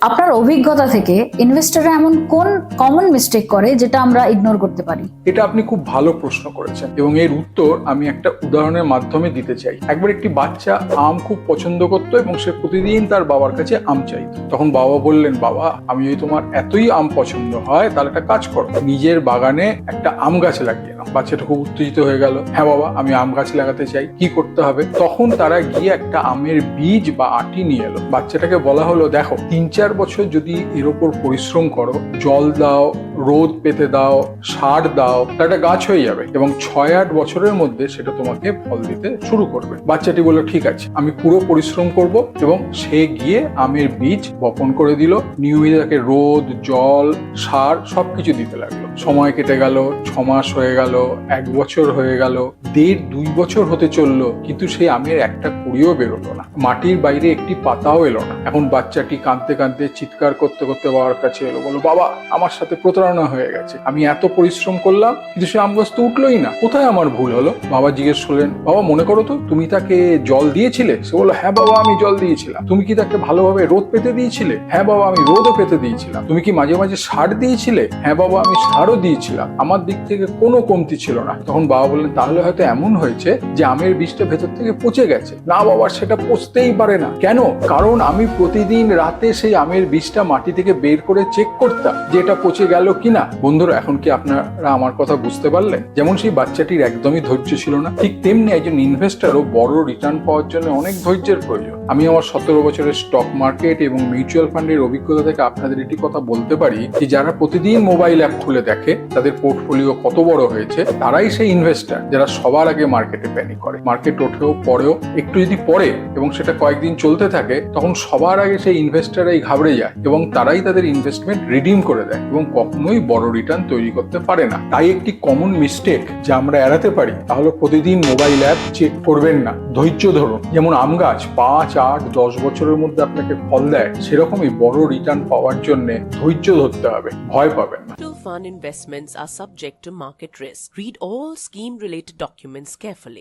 আপনার অভিজ্ঞতা থেকে ইনভেস্টররা এমন কোন কমন মিস্টেক করে যেটা আমরা ইগনোর করতে পারি? এটা আপনি খুব ভালো প্রশ্ন করেছেন এবং এর উত্তর আমি একটা উদাহরণের মাধ্যমে দিতে চাই। একবার একটি বাচ্চা আম খুব পছন্দ করতো এবং সে প্রতিদিন তার বাবার কাছে আম চাইতো। তখন বাবা বললেন, বাবা আমি যদি তোমার এতই আম পছন্দ হয় তাহলে একটা কাজ করো, নিজের বাগানে একটা আম গাছ লাগিয়ে নাও। বাচ্চাটা খুব উত্তেজিত হয়ে গেল, হ্যাঁ বাবা আমি আম গাছ লাগাতে চাই, কি করতে হবে? তখন তারা গিয়ে একটা আমের বীজ বা আটি নিয়ে এলো। বাচ্চাটাকে বলা হলো, দেখো 3-4 বছর যদি এর ওপর পরিশ্রম করো, জল দাও, রোদ পেতে দাও, সার দাও, একটা গাছ হয়ে যাবে এবং 6-8 বছরের মধ্যে সেটা তোমাকে ফল দিতে শুরু করবে। বাচ্চাটি বলল, ঠিক আছে আমি পুরো পরিশ্রম করব, এবং সে গিয়ে আমের বীজ বপন করে দিল। নিয়মিত তাকে রোদ, জল, সার সবকিছু দিতে লাগলো। সময় কেটে গেল, 6 মাস হয়ে গেল, 1 বছর হয়ে গেল, 1.5-2 বছর হতে চললো, কিন্তু সেই আমের একটা কুড়িও বেরোলো না, মাটির বাইরে একটি পাতাও এলো না। এখন বাচ্চাটি কাঁদতে কাঁদতে চিৎকার করতে করতে বাবার কাছে এলো, বললো, বাবা আমার সাথে প্রতারণা হয়ে গেছে, আমি এত পরিশ্রম করলাম কিন্তু সে আম গাছ তো উঠলোই না, কোথায় আমার ভুল হলো? বাবা জিজ্ঞেস করলেন, বাবা মনে করো তো তুমি তাকে জল দিয়েছিলে? সে বললো, হ্যাঁ বাবা আমি জল দিয়েছিলাম। তুমি কি তাকে ভালোভাবে রোদ পেতে দিয়েছিলে? হ্যাঁ বাবা আমি রোদও পেতে দিয়েছিলাম। তুমি কি মাঝে মাঝে সার দিয়েছিলে? হ্যাঁ বাবা আমি সারও দিয়েছিলাম, আমার দিক থেকে কোনো কমতি ছিল না। তখন বাবা বললেন, তাহলে হয়তো এমন হয়েছে যে আমের বীজটা ভেতর থেকে পচে গেছে। না বাবা সেটা পচতেই পারে না। কেন? কারণ আমি প্রতিদিন রাতে সেই আমের বীজটা মাটি থেকে বের করে চেক করতাম যে এটা পচে গেল কিনা। বন্ধুরা এখন কি আপনারা আমার কথা বুঝতে পারলেন? যেমন সেই বাচ্চাটির একদমই ধৈর্য ছিল না, ঠিক তেমনি একজন ইনভেস্টারও বড় রিটার্ন পাওয়ার জন্য অনেক ধৈর্যের প্রয়োজন। আমি আমার 17 বছরের স্টক মার্কেট এবং মিউচুয়াল ফান্ডের অভিজ্ঞতা থেকে আপনাদের এটি কথা বলতে পারি যে যারা প্রতিদিন মোবাইল অ্যাপ খুলে দেখে তাদের পোর্টফোলিও কত বড় হয়েছে, তারাই সেই ইনভেস্টার যারা সবার আগে মার্কেটে প্যানিক করে। মার্কেট ওঠেও পরেও একটু যদি পড়ে এবং সেটা কয়েকদিন চলতে থাকে, তখন সবার আগে সেই ইনভেস্টাররাই ঘাবড়ে যায় এবং তারাই তাদের ইনভেস্টমেন্ট রিডিম করে দেয় এবং কখনোই বড় রিটার্ন তৈরি করতে পারে না। তাই একটি কমন মিস্টেক যা আমরা এড়াতে পারি তা হলো প্রতিদিন মোবাইল অ্যাপ চেক করবেন না, ধৈর্য ধরুন। যেমন আম গাছ 5-8-10 বছরের মধ্যে আপনাকে ফল দেয়, সেরকমই বড় রিটার্ন পাওয়ার জন্য ধৈর্য ধরতে হবে, ভয় পাবেন না। Mutual fund investments are subject to market risk. Read all scheme related documents carefully.